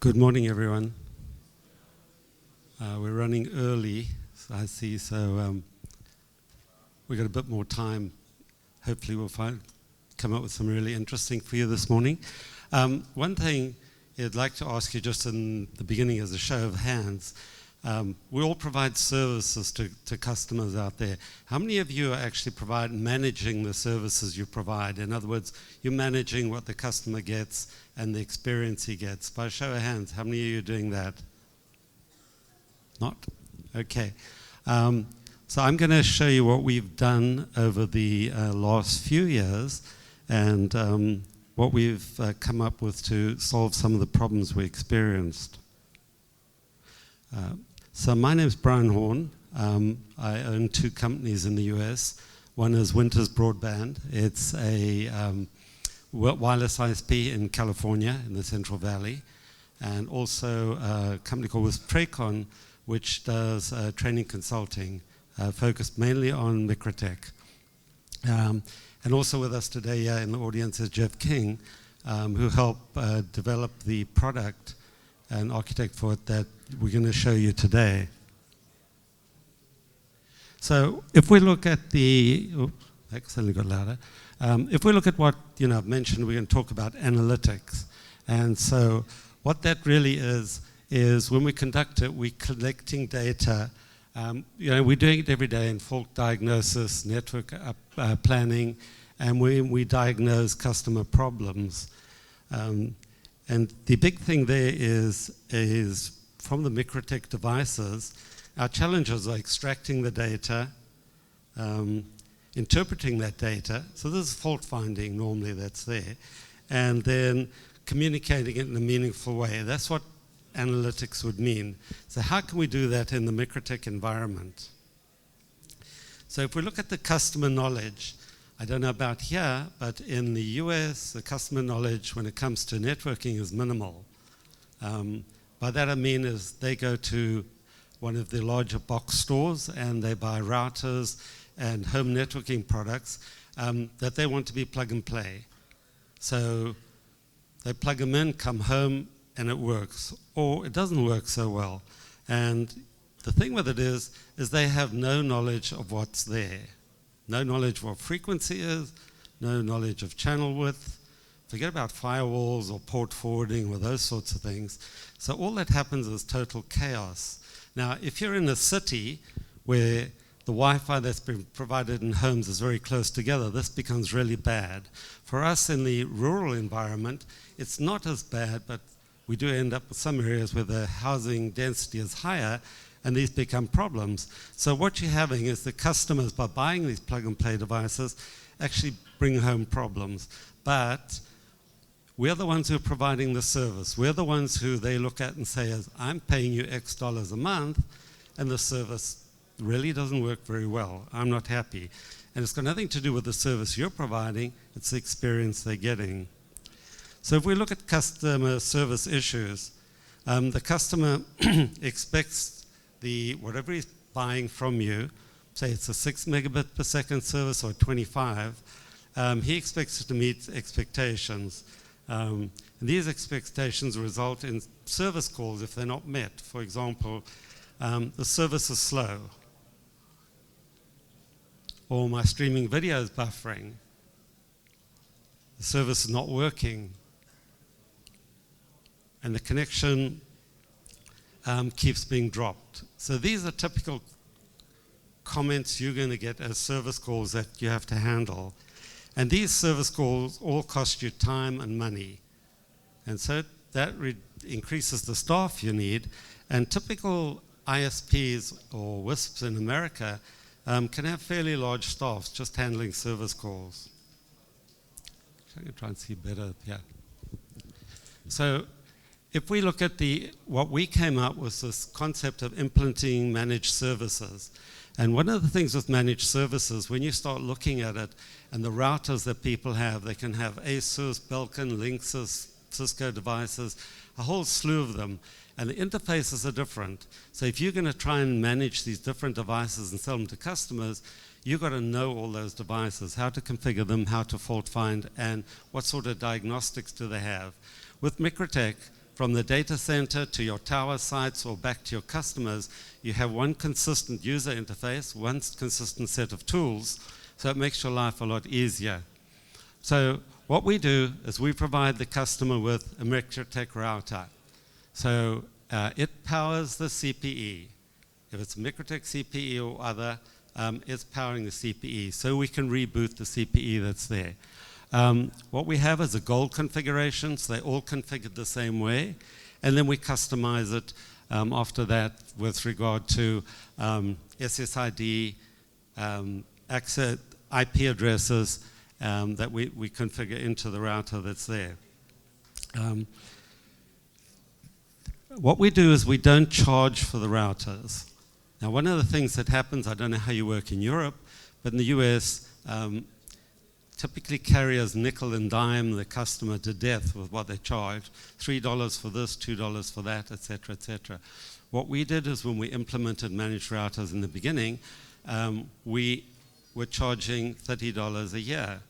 Good morning, everyone. We're running early, I see, so we've got a bit more time. Hopefully we'll come up with some really interesting for you this morning. One thing I'd like to ask you just in the beginning as a show of hands, we all provide services to customers out there. How many of you are actually managing the services you provide? In other words, you're managing what the customer gets and the experience he gets. By a show of hands, how many of you are doing that? Not? Okay. So I'm going to show you what we've done over the last few years and what we've come up with to solve some of the problems we experienced. So my name is Brian Horn. I own two companies in the US. One is Winters Broadband. It's a wireless ISP in California in the Central Valley, and also a company called Tracon, which does training consulting focused mainly on MikroTik. And also with us today in the audience is Jeff King, who helped develop the product and architect for it that we're going to show you today. So if we look at that suddenly got louder. If we look at what I've mentioned, we're going to talk about analytics. And so what that really is when we conduct it, we're collecting data. We're doing it every day in fault diagnosis, network planning, and we diagnose customer problems. And the big thing there is from the MikroTik devices, our challenges are extracting the data, interpreting that data. So this is fault finding normally that's there, and then communicating it in a meaningful way. That's what analytics would mean. So how can we do that in the MikroTik environment? So if we look at the customer knowledge, I don't know about here, but in the US, the customer knowledge when it comes to networking is minimal. By that I mean is they go to one of the larger box stores and they buy routers and home networking products that they want to be plug and play. So they plug them in, come home, and it works, or it doesn't work so well. And the thing with it is they have no knowledge of what's there. No knowledge of what frequency is, no knowledge of channel width. Forget about firewalls or port forwarding or those sorts of things. So all that happens is total chaos. Now, if you're in a city where the Wi-Fi that's been provided in homes is very close together, this becomes really bad. For us in the rural environment, it's not as bad, but we do end up with some areas where the housing density is higher, and these become problems. So what you're having is the customers, by buying these plug-and-play devices, actually bring home problems. But we're the ones who are providing the service. We're the ones who they look at and say, I'm paying you X dollars a month, and the service really doesn't work very well. I'm not happy. And it's got nothing to do with the service you're providing, it's the experience they're getting. So if we look at customer service issues, the customer expects whatever he's buying from you, say it's a 6 megabit per second service or 25, he expects it to meet expectations. And these expectations result in service calls if they're not met. For example, the service is slow, or my streaming video is buffering, the service is not working, and the connection keeps being dropped. So these are typical comments you're going to get as service calls that you have to handle. And these service calls all cost you time and money. And so that increases the staff you need. And typical ISPs or WISPs in America can have fairly large staffs just handling service calls. I'm going to try and see better here. So if we look at what we came up with this concept of implementing managed services. And one of the things with managed services, when you start looking at it and the routers that people have, they can have Asus, Belkin, Linksys, Cisco devices, a whole slew of them. And the interfaces are different. So if you're going to try and manage these different devices and sell them to customers, you've got to know all those devices, how to configure them, how to fault find, and what sort of diagnostics do they have. With MikroTik, from the data center to your tower sites or back to your customers, you have one consistent user interface, one consistent set of tools, so it makes your life a lot easier. So what we do is we provide the customer with a MikroTik router. So it powers the CPE. If it's a MikroTik CPE or other, it's powering the CPE. So we can reboot the CPE that's there. What we have is a gold configuration, so they're all configured the same way. And then we customize it after that with regard to SSID, access, IP addresses that we configure into the router that's there. What we do is we don't charge for the routers. Now, one of the things that happens, I don't know how you work in Europe, but in the US, typically carriers nickel and dime the customer to death with what they charge. $3 for this, $2 for that, et cetera, et cetera. What we did is when we implemented managed routers in the beginning, we were charging $30 a year,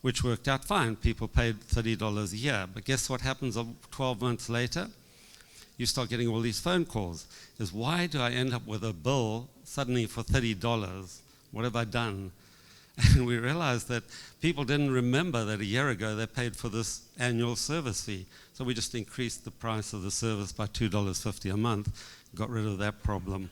which worked out fine. People paid $30 a year. But guess what happens 12 months later? You start getting all these phone calls. Is why do I end up with a bill suddenly for $30? What have I done? And we realized that people didn't remember that a year ago they paid for this annual service fee. So we just increased the price of the service by $2.50 a month, got rid of that problem.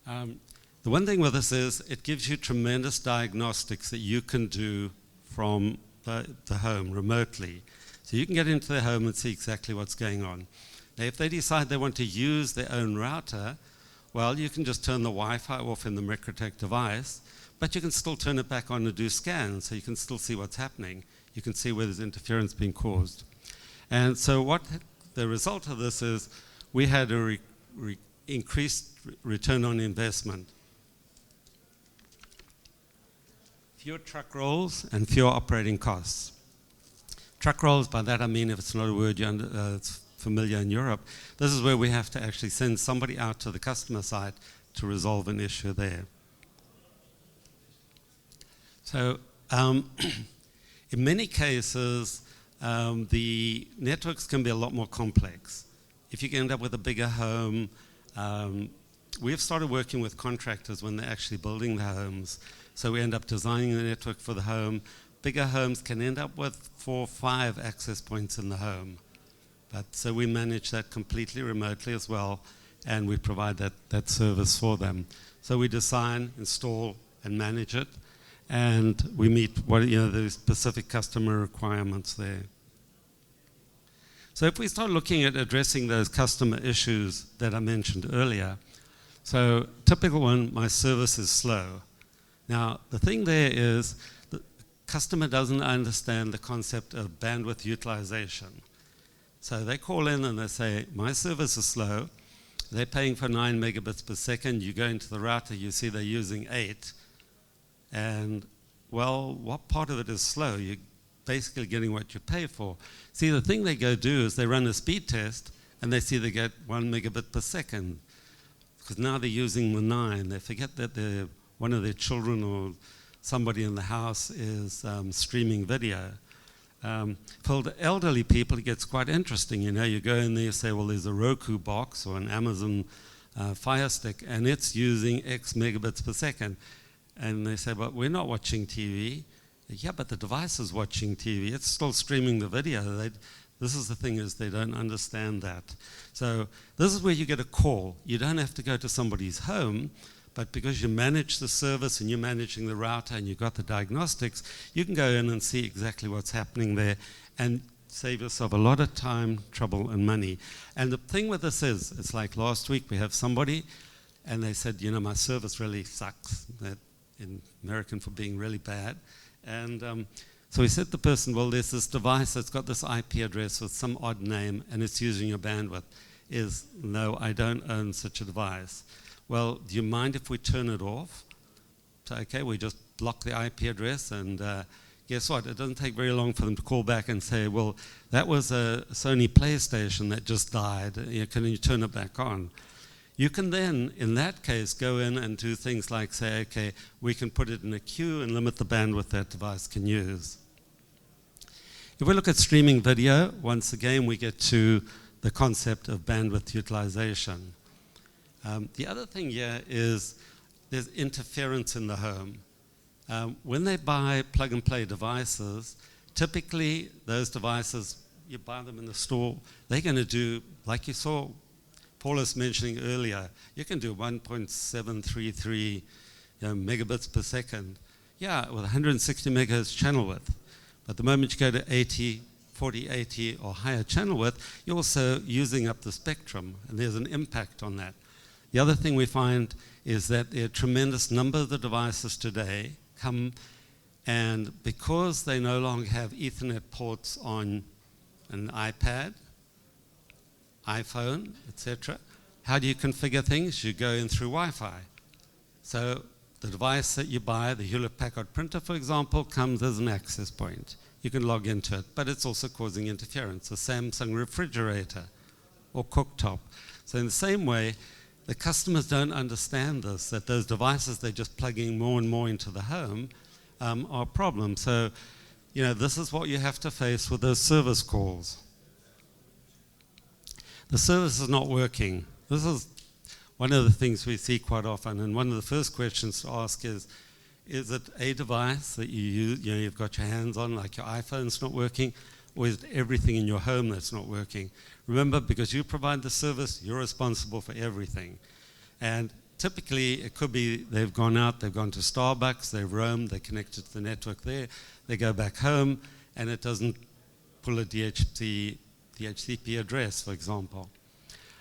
The one thing with this is it gives you tremendous diagnostics that you can do from the home remotely. So you can get into their home and see exactly what's going on. Now, if they decide they want to use their own router, well, you can just turn the Wi-Fi off in the MikroTik device, but you can still turn it back on and do scans, so you can still see what's happening. You can see where there's interference being caused. And so what the result of this is, we had a increased return on investment. Fewer truck rolls and fewer operating costs. Truck rolls, by that I mean, if it's not a word it's familiar in Europe, this is where we have to actually send somebody out to the customer site to resolve an issue there. So in many cases, the networks can be a lot more complex. If you end up with a bigger home, we've started working with contractors when they're actually building the homes. So we end up designing the network for the home. Bigger homes can end up with 4 or 5 access points in the home. So we manage that completely remotely as well, and we provide that service for them. So we design, install, and manage it, and we meet the specific customer requirements there. So if we start looking at addressing those customer issues that I mentioned earlier, so typical one, my service is slow. Now, the thing there is the customer doesn't understand the concept of bandwidth utilization. So they call in and they say, my service is slow. They're paying for 9 megabits per second. You go into the router, you see they're using 8. And, well, what part of it is slow? You're basically getting what you pay for. See, the thing they go do is they run a speed test, and they see they get 1 megabit per second. Because now they're using the 9. They forget that one of their children or somebody in the house is streaming video. For the elderly people, it gets quite interesting. You go in there, you say, well, there's a Roku box or an Amazon Fire Stick, and it's using X megabits per second. And they say, but we're not watching TV. Yeah, but the device is watching TV. It's still streaming the video. This is the thing, is they don't understand that. So this is where you get a call. You don't have to go to somebody's home, but because you manage the service and you're managing the router and you've got the diagnostics, you can go in and see exactly what's happening there and save yourself a lot of time, trouble, and money. And the thing with this is, it's like last week we have somebody and they said, my service really sucks, that in American for being really bad. And so we said to the person, well, there's this device that's got this IP address with some odd name and it's using your bandwidth. No, I don't own such a device. Well, do you mind if we turn it off? So, okay, we just block the IP address, and guess what? It doesn't take very long for them to call back and say, well, that was a Sony PlayStation that just died. Can you turn it back on? You can then, in that case, go in and do things like say, okay, we can put it in a queue and limit the bandwidth that device can use. If we look at streaming video, once again we get to the concept of bandwidth utilization. The other thing here is there's interference in the home. When they buy plug-and-play devices, typically those devices, you buy them in the store, they're going to do, like you saw Paulus mentioning earlier, you can do 1.733 megabits per second. Yeah, with 160 megahertz channel width. But the moment you go to 80, 40, 80 or higher channel width, you're also using up the spectrum, and there's an impact on that. The other thing we find is that there are a tremendous number of the devices today come, and because they no longer have Ethernet ports on an iPad, iPhone, etc., how do you configure things? You go in through Wi-Fi. So the device that you buy, the Hewlett-Packard printer, for example, comes as an access point. You can log into it, but it's also causing interference. A Samsung refrigerator or cooktop. So in the same way, the customers don't understand this, that those devices they're just plugging more and more into the home are a problem. So, this is what you have to face with those service calls. The service is not working. This is one of the things we see quite often, and one of the first questions to ask is it a device that you use, you've got your hands on, like your iPhone's not working, or is it everything in your home that's not working? Remember, because you provide the service, you're responsible for everything. And typically, it could be they've gone out, they've gone to Starbucks, they've roamed, they're connected to the network there, they go back home, and it doesn't pull a DHCP address, for example.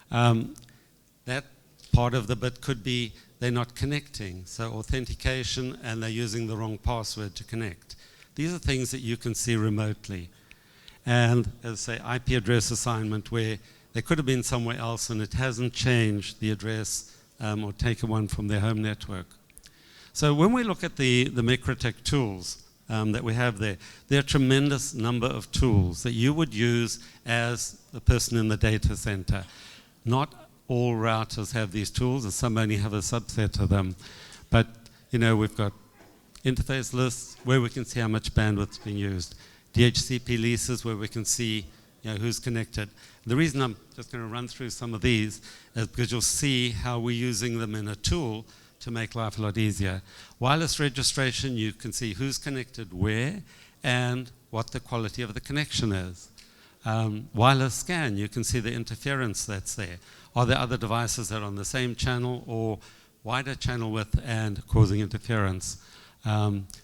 That part of the bit could be they're not connecting, so authentication, and they're using the wrong password to connect. These are things that you can see remotely. And as I say, IP address assignment, where they could have been somewhere else and it hasn't changed the address or taken one from their home network. So when we look at the MikroTik tools that we have there are a tremendous number of tools that you would use as the person in the data center. Not all routers have these tools, and some only have a subset of them. But, we've got interface lists where we can see how much bandwidth is being used. DHCP leases where we can see who's connected. The reason I'm just going to run through some of these is because you'll see how we're using them in a tool to make life a lot easier. Wireless registration, you can see who's connected where and what the quality of the connection is. Wireless scan, you can see the interference that's there. Are there other devices that are on the same channel or wider channel width and causing interference?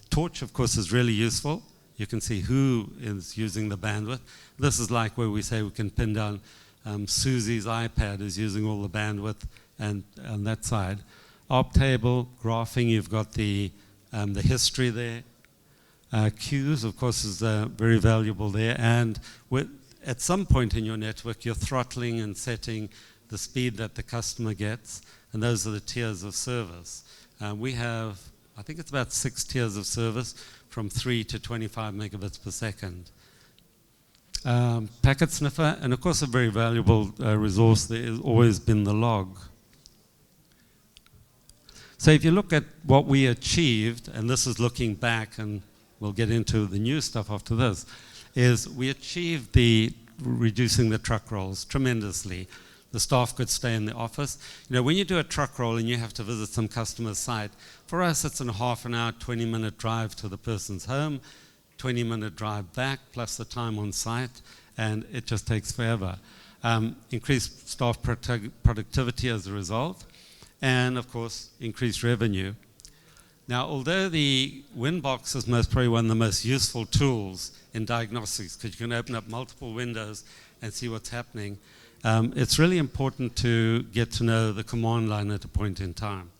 Torch, of course, is really useful. You can see who is using the bandwidth. This is like where we say we can pin down Susie's iPad is using all the bandwidth, and on that side. Op table, graphing, you've got the history there. Queues, of course, is very valuable there. And at some point in your network, you're throttling and setting the speed that the customer gets, and those are the tiers of service. We have, I think it's about 6 tiers of service, from 3 to 25 megabits per second. Packet sniffer, and of course a very valuable resource there has always been the log. So if you look at what we achieved, and this is looking back, and we'll get into the new stuff after this, is we achieved reducing the truck rolls tremendously. The staff could stay in the office. When you do a truck roll and you have to visit some customer's site, for us it's a half an hour, 20-minute drive to the person's home, 20-minute drive back, plus the time on site, and it just takes forever. Increased staff productivity as a result, and of course, increased revenue. Now, although the Winbox is most probably one of the most useful tools in diagnostics, because you can open up multiple windows and see what's happening, it's really important to get to know the command line at a point in time.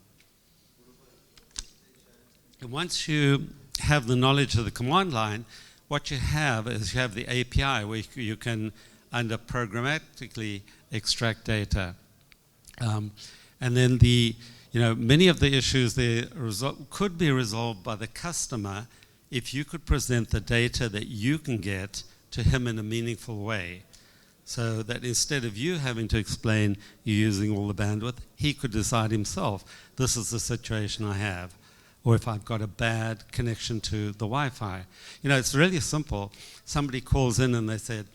And once you have the knowledge of the command line, what you have is you have the API where you can programmatically extract data. And then many of the issues there could be resolved by the customer if you could present the data that you can get to him in a meaningful way. So that instead of you having to explain you're using all the bandwidth, he could decide himself, this is the situation I have. or if I've got a bad connection to the Wi-Fi. You know, it's really simple. Somebody calls in and they said,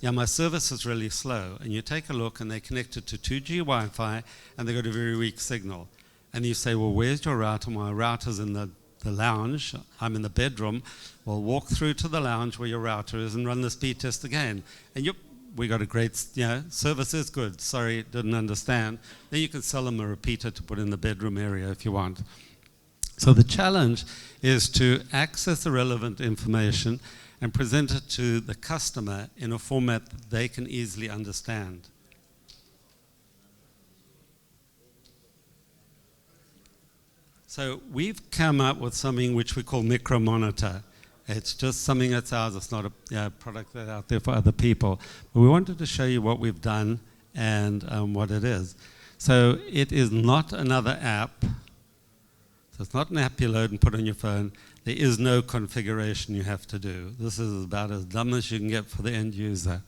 yeah, my service is really slow. And you take a look and they connected to 2G Wi-Fi and they got a very weak signal. And you say, well, where's your router? My router's in the lounge. I'm in the bedroom. Well, walk through to the lounge where your router is and run the speed test again. And we got a great, service is good. Sorry, didn't understand. Then you can sell them a repeater to put in the bedroom area if you want. So the challenge is to access the relevant information and present it to the customer in a format that they can easily understand. So we've come up with something which we call MicroMonitor. It's just something that's ours. It's not a product that's out there for other people. But we wanted to show you what we've done and what it is. So it is not another app. So it's not an app you load and put on your phone. There is no configuration you have to do. This is about as dumb as you can get for the end user.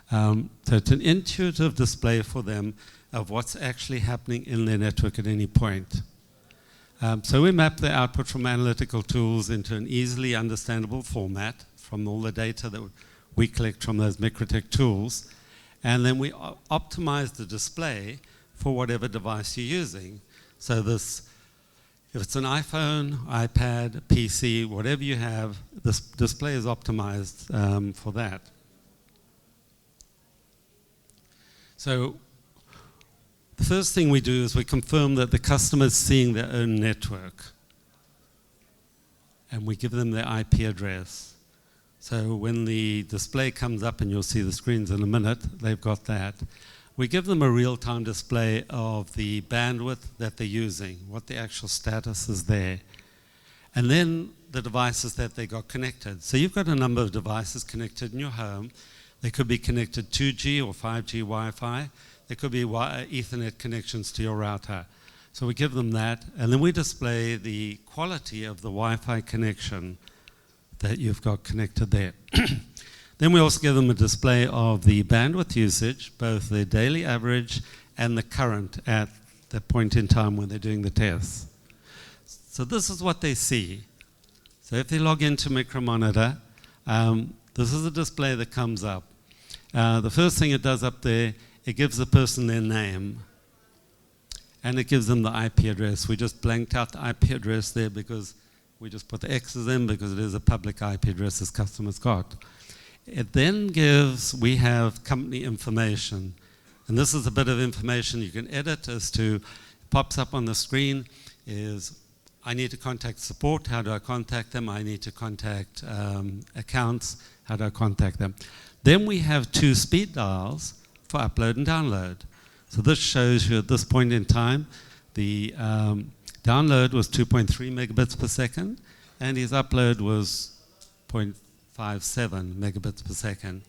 So it's an intuitive display for them of what's actually happening in their network at any point. So we map the output from analytical tools into an easily understandable format from all the data that we collect from those MikroTik tools. And then we optimize the display for whatever device you're using. So this, if it's an iPhone, iPad, PC, whatever you have, this display is optimized for that. So the first thing we do is we confirm that the customer is seeing their own network. And we give them their IP address. So when the display comes up, and you'll see the screens in a minute, they've got that. We give them a real-time display of the bandwidth that they're using, what the actual status is there. And then the devices that they got connected. So you've got a number of devices connected in your home. They could be connected 2G or 5G Wi-Fi. There could be Ethernet connections to your router. So we give them that, and then we display the quality of the Wi-Fi connection that you've got connected there. Then we also give them a display of the bandwidth usage, both the daily average and the current at the point in time when they're doing the tests. So this is what they see. So if they log into MicroMonitor, this is a display that comes up. The first thing it does up there, it gives the person their name, and it gives them the IP address. We just blanked out the IP address there because we just put the X's in because it is a public IP address this customer's got. It then gives, we have company information, and this is a bit of information you can edit as to, pops up on the screen is, I need to contact support, how do I contact them? I need to contact accounts, how do I contact them? Then we have 2 speed dials for upload and download. So this shows you at this point in time, the download was 2.3 megabits per second, and his upload was 0.57 megabits per second.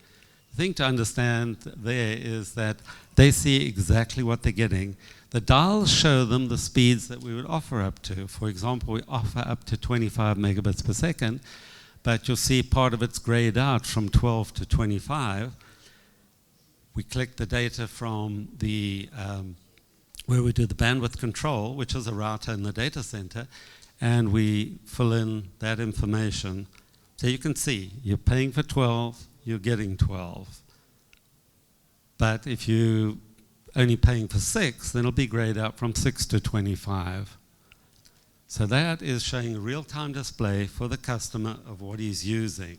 The thing to understand there is that they see exactly what they're getting. The dials show them the speeds that we would offer up to. For example, we offer up to 25 megabits per second, but you'll see part of it's grayed out from 12 to 25. We collect the data from the where we do the bandwidth control, which is a router in the data center, and we fill in that information. So you can see, you're paying for 12, you're getting 12. But if you're only paying for 6, then it'll be grayed out from 6 to 25. So that is showing a real-time display for the customer of what he's using.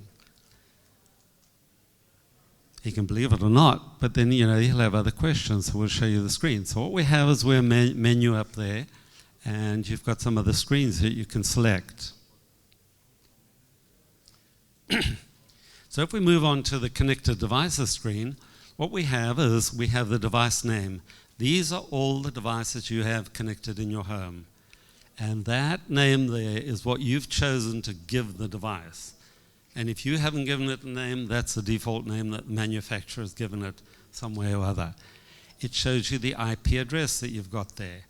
He can believe it or not, but then he'll have other questions, so we'll show you the screen. So what we have is we're a menu up there, and you've got some of the screens that you can select. So if we move on to the connected devices screen, what we have is we have the device name. These are all the devices you have connected in your home. And that name there is what you've chosen to give the device. And if you haven't given it a name, that's the default name that the manufacturer has given it some way or other. It shows you the IP address that you've got there.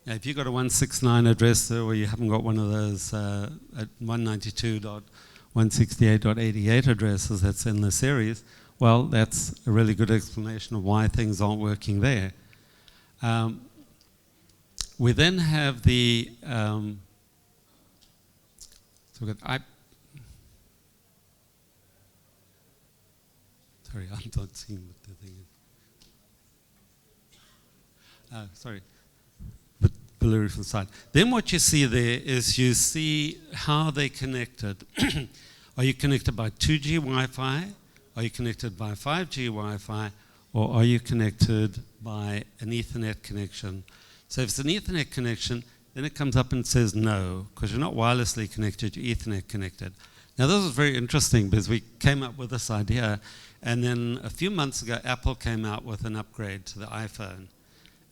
Now, if you've got a 169 address there, or you haven't got one of those 192.168.88 addresses that's in the series, well, that's a really good explanation of why things aren't working there. We then have the So we've got sorry, I'm not seeing what the thing is. Sorry. But blurry from the side. Then what you see there is you see how they connected. Are you connected by 2G Wi-Fi? Are you connected by 5G Wi-Fi? Or are you connected by an Ethernet connection? So if it's an Ethernet connection, then it comes up and says no, because you're not wirelessly connected, you're Ethernet connected. Now this was very interesting because we came up with this idea, and then a few months ago Apple came out with an upgrade to the iPhone.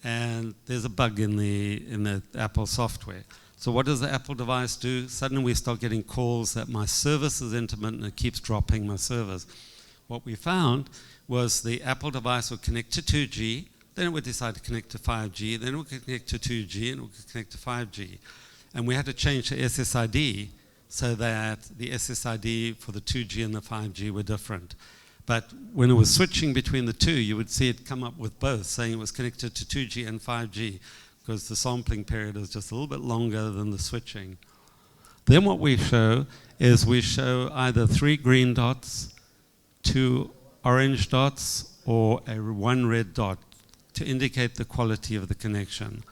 And there's a bug in the Apple software. So what does the Apple device do? Suddenly we start getting calls that my service is intermittent and it keeps dropping my service. What we found was the Apple device would connect to 2G, then it would decide to connect to 5G, then it would connect to 2G, and it would connect to 5G. And we had to change the SSID so that the SSID for the 2G and the 5G were different. But when it was switching between the two, you would see it come up with both, saying it was connected to 2G and 5G, because the sampling period is just a little bit longer than the switching. Then what we show is we show either 3 green dots, 2 orange dots, or a 1 red dot to indicate the quality of the connection.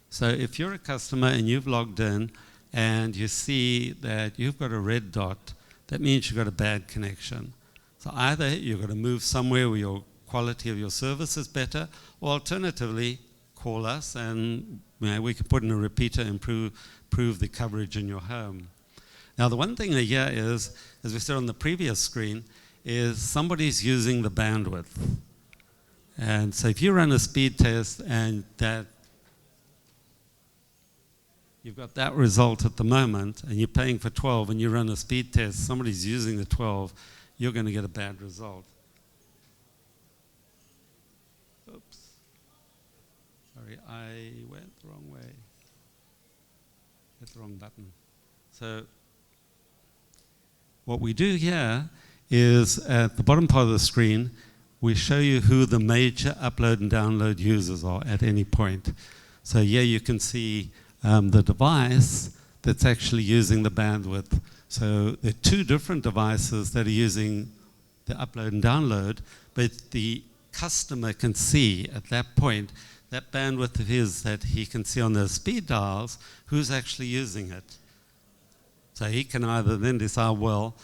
So if you're a customer and you've logged in and you see that you've got a red dot, that means you've got a bad connection. So either you've got to move somewhere where your quality of your service is better, or alternatively, call us and we can put in a repeater and improve the coverage in your home. Now the one thing here is, as we said on the previous screen, is somebody's using the bandwidth. And so if you run a speed test and that you've got that result at the moment and you're paying for 12 and you run a speed test, somebody's using the 12, you're going to get a bad result. Oops. Sorry, I went the wrong way. Hit the wrong button. So what we do here is at the bottom part of the screen, we show you who the major upload and download users are at any point. So here you can see the device that's actually using the bandwidth. So there are 2 different devices that are using the upload and download, but the customer can see at that point that bandwidth of his that he can see on those speed dials who's actually using it. So he can either then decide, well,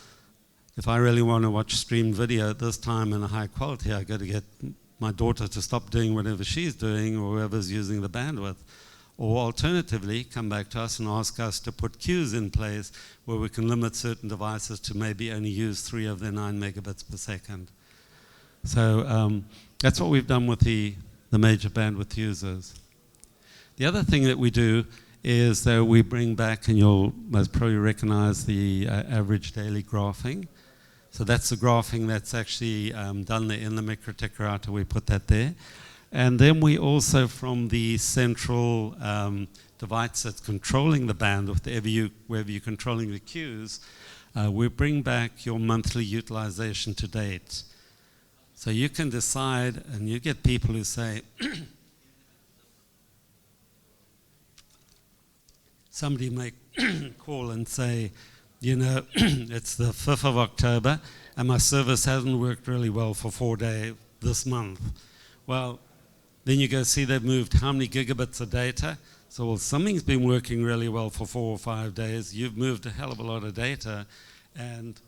if I really want to watch streamed video at this time in a high quality, I've got to get my daughter to stop doing whatever she's doing or whoever's using the bandwidth. Or alternatively, come back to us and ask us to put queues in place where we can limit certain devices to maybe only use 3 of their 9 megabits per second. So that's what we've done with the major bandwidth users. The other thing that we do is that we bring back, and you'll most probably recognize the average daily graphing. So that's the graphing that's actually done there in the MikroTik router. We put that there. And then we also, from the central device that's controlling the bandwidth, wherever you're controlling the queues, we bring back your monthly utilization to date. So you can decide, and you get people who say, somebody may call and say, you know, it's the 5th of October, and my service hasn't worked really well for 4 days this month. Well, then you go see they've moved how many gigabits of data. So well, something's been working really well for 4 or 5 days. You've moved a hell of a lot of data. And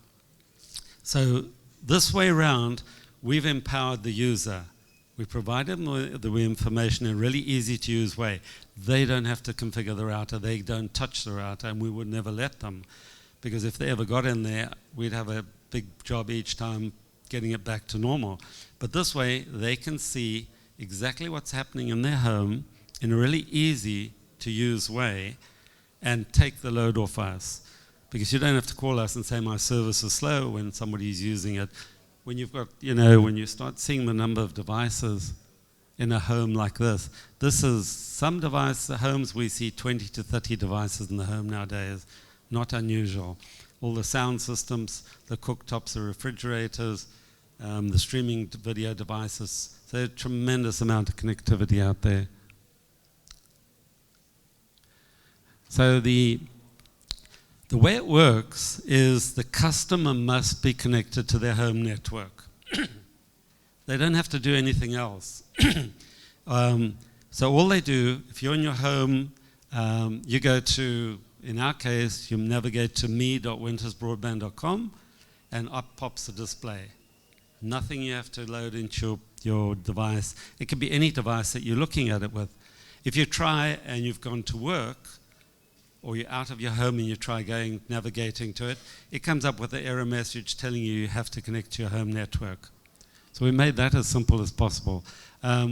so this way around, we've empowered the user. We provide them the information in a really easy to use way. They don't have to configure the router. They don't touch the router, and we would never let them. Because if they ever got in there, we'd have a big job each time getting it back to normal. But this way, they can see exactly what's happening in their home in a really easy to use way and take the load off us. Because you don't have to call us and say my service is slow when somebody's using it. When you've got, you know, when you start seeing the number of devices in a home like this is some homes we see 20 to 30 devices in the home nowadays. Not unusual. All the sound systems, the cooktops, the refrigerators, the streaming video devices. So a tremendous amount of connectivity out there. So The way it works is the customer must be connected to their home network. They don't have to do anything else. So all they do, if you're in your home, you go to, in our case, you navigate to me.wintersbroadband.com, and up pops the display. Nothing you have to load into your device. It can be any device that you're looking at it with. If you try and you've gone to work, or you're out of your home and you try navigating to it, it comes up with an error message telling you have to connect to your home network. So we made that as simple as possible.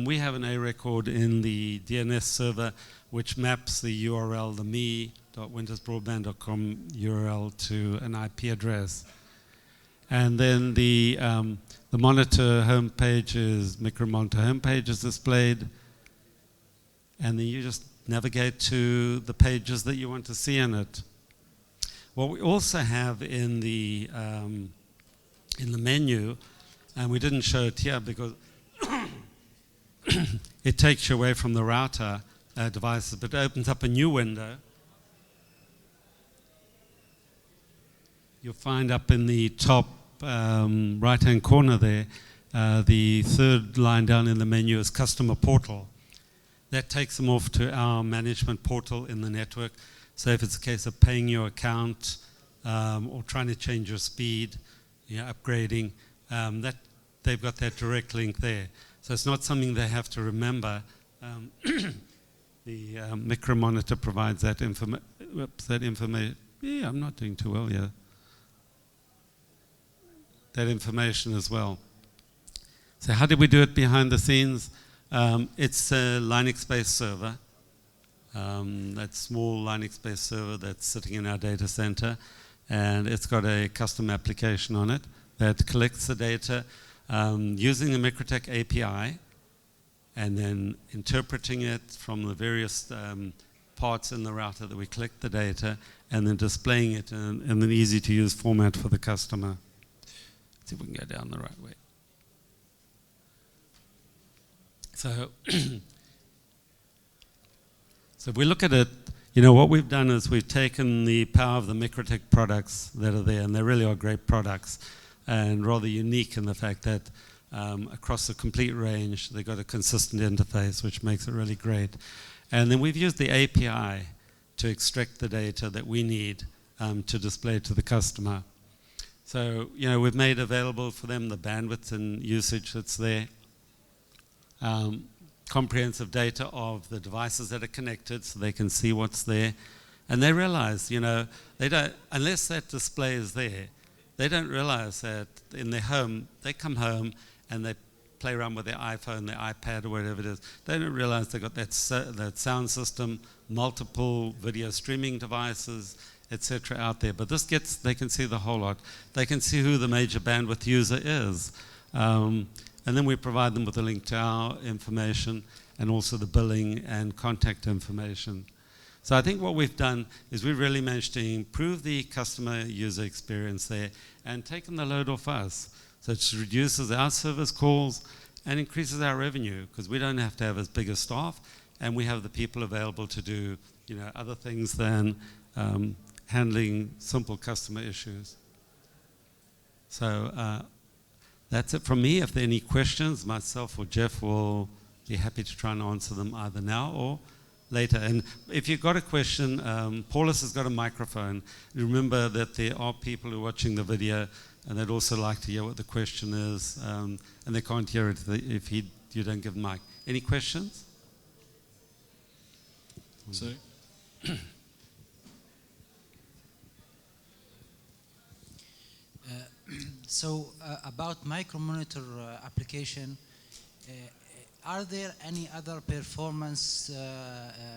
We have an A record in the DNS server which maps the URL, the me.wintersbroadband.com URL to an IP address. And then the monitor homepage is, MicroMonitor homepage is displayed. And then you just navigate to the pages that you want to see in it. What we also have in the menu, and we didn't show it here because it takes you away from the router devices, but it opens up a new window. You'll find up in the top right-hand corner there, the third line down in the menu is Customer Portal. That takes them off to our management portal in the network. So if it's a case of paying your account or trying to change your speed, upgrading, that they've got that direct link there. So it's not something they have to remember. The MicroMonitor provides that information. Yeah, I'm not doing too well here. That information as well. So how did we do it behind the scenes? It's a Linux-based server. That small Linux-based server that's sitting in our data center, and it's got a custom application on it that collects the data using the MikroTik API, and then interpreting it from the various parts in the router that we collect the data, and then displaying it in an easy-to-use format for the customer. Let's see if we can go down the right way. So, so if we look at it, what we've done is we've taken the power of the MikroTik products that are there, and they really are great products, and rather unique in the fact that across the complete range, they've got a consistent interface, which makes it really great. And then we've used the API to extract the data that we need to display to the customer. So, we've made available for them the bandwidth and usage that's there. Comprehensive data of the devices that are connected so they can see what's there. And they realize, they don't, unless that display is there, they don't realize that in their home, they come home and they play around with their iPhone, their iPad, or whatever it is. They don't realize they've got that sound system, multiple video streaming devices, etc. out there. But they can see the whole lot. They can see who the major bandwidth user is. And then we provide them with a link to our information and also the billing and contact information. So I think what we've done is we've really managed to improve the customer user experience there and taken the load off us. So it reduces our service calls and increases our revenue because we don't have to have as big a staff, and we have the people available to do other things than handling simple customer issues. So that's it from me. If there are any questions, myself or Jeff will be happy to try and answer them either now or later. And if you've got a question, Paulus has got a microphone. Remember that there are people who are watching the video and they'd also like to hear what the question is, and they can't hear it if you don't give them mic. Any questions? Sorry. So about MicroMonitor application, are there any other performance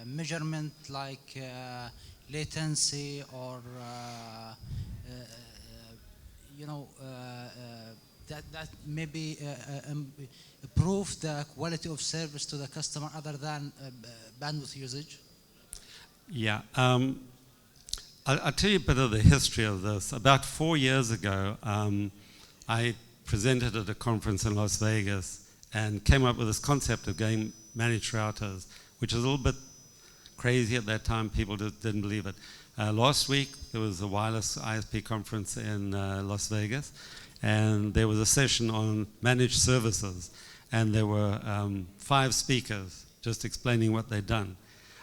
measurement like latency or that maybe improve the quality of service to the customer other than bandwidth usage? Yeah. I'll tell you a bit of the history of this. About 4 years ago, I presented at a conference in Las Vegas and came up with this concept of getting managed routers, which was a little bit crazy at that time. People just didn't believe it. Last week, there was a wireless ISP conference in Las Vegas, and there was a session on managed services, and there were 5 speakers just explaining what they'd done.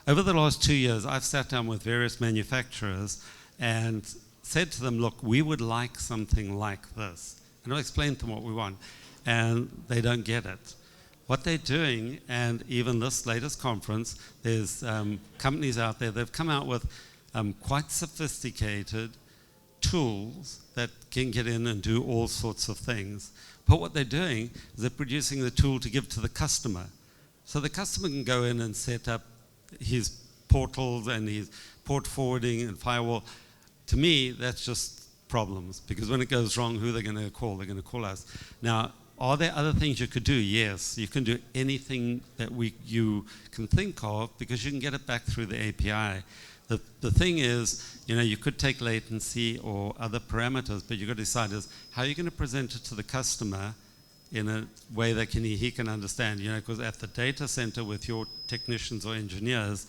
Over the last 2 years, I've sat down with various manufacturers and said to them, look, we would like something like this. And I'll explain to them what we want. And they don't get it. What they're doing, and even this latest conference, there's companies out there that have come out with quite sophisticated tools that can get in and do all sorts of things. But what they're doing is they're producing the tool to give to the customer. So the customer can go in and set up his portals and his port forwarding and firewall. To me, that's just problems, because when it goes wrong, who are they going to call? They're going to call us. Now, are there other things you could do? Yes, you can do anything that you can think of, because you can get it back through the API. The thing is, you could take latency or other parameters, but you've got to decide is how are you going to present it to the customer in a way that he can understand, because at the data center with your technicians or engineers,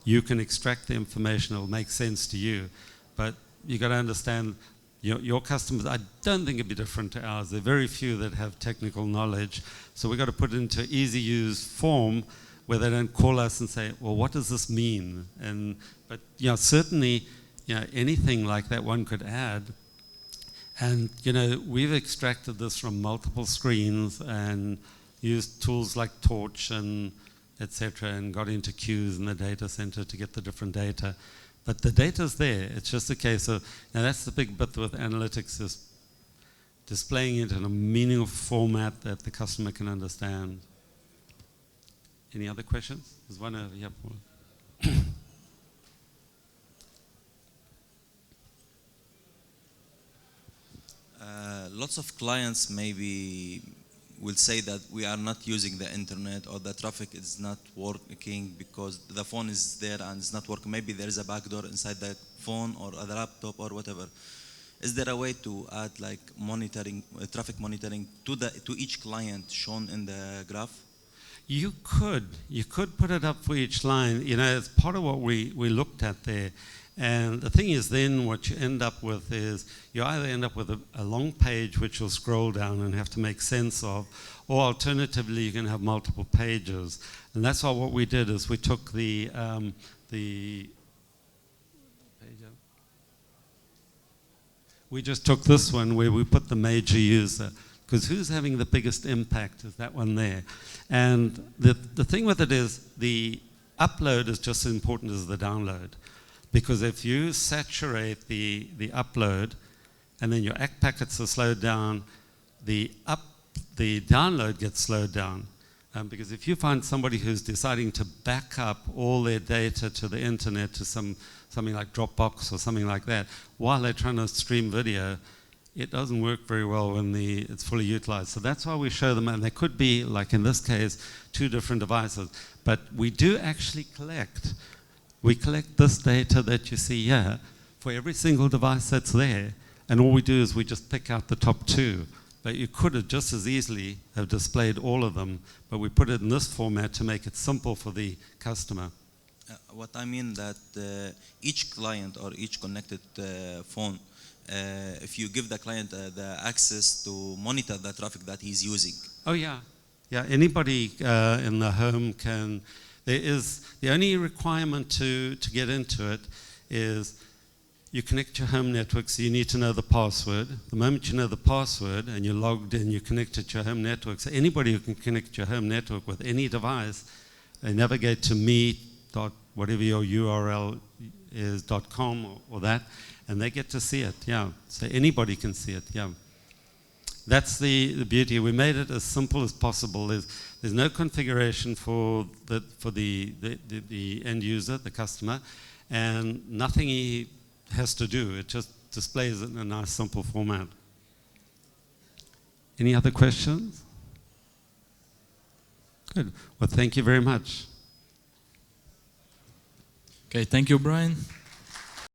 you can extract the information, it'll make sense to you. But you got to understand your customers, I don't think it'd be different to ours. There are very few that have technical knowledge. So we've got to put it into easy use form where they don't call us and say, well, what does this mean? But certainly, anything like that one could add. And, we've extracted this from multiple screens and used tools like Torch and et cetera, and got into queues in the data center to get the different data. But the data's there. It's just a case of, that's the big bit with analytics, is displaying it in a meaningful format that the customer can understand. Any other questions? There's one over here, Paul. Lots of clients maybe will say that we are not using the internet, or the traffic is not working because the phone is there and it's not working. Maybe there is a backdoor inside the phone or the laptop or whatever. Is there a way to add like monitoring, traffic monitoring to each client shown in the graph? You could put it up for each line. It's part of what we looked at there. And the thing is then what you end up with is you either end up with a long page which you'll scroll down and have to make sense of, or alternatively you can have multiple pages. And that's why what we did is we took the we just took this one where we put the major user, because who's having the biggest impact is that one there. And the thing with it is the upload is just as important as the download. Because if you saturate the upload and then your ACK packets are slowed down, the download gets slowed down. Because if you find somebody who's deciding to back up all their data to the internet to something like Dropbox or something like that, while they're trying to stream video, it doesn't work very well when it's fully utilized. So that's why we show them, and they could be, like in this case, 2 different devices. But we do actually collect. We collect this data that you see here for every single device that's there, and all we do is we just pick out the top 2. But you could have just as easily have displayed all of them, but we put it in this format to make it simple for the customer. What I mean that each client or each connected phone, if you give the client the access to monitor the traffic that he's using. Oh yeah, anybody in the home can. There is the only requirement to get into it is you connect your home network, so you need to know the password. The moment you know the password and you're logged in, you connect it to your home network. So anybody who can connect your home network with any device, they navigate to me.whatever your URL is .com or that, and they get to see it. Yeah, so anybody can see it. Yeah. That's the beauty. We made it as simple as possible. There's no configuration for the end user, the customer, and nothing he has to do. It just displays it in a nice, simple format. Any other questions? Good. Well, thank you very much. Okay, thank you, Brian.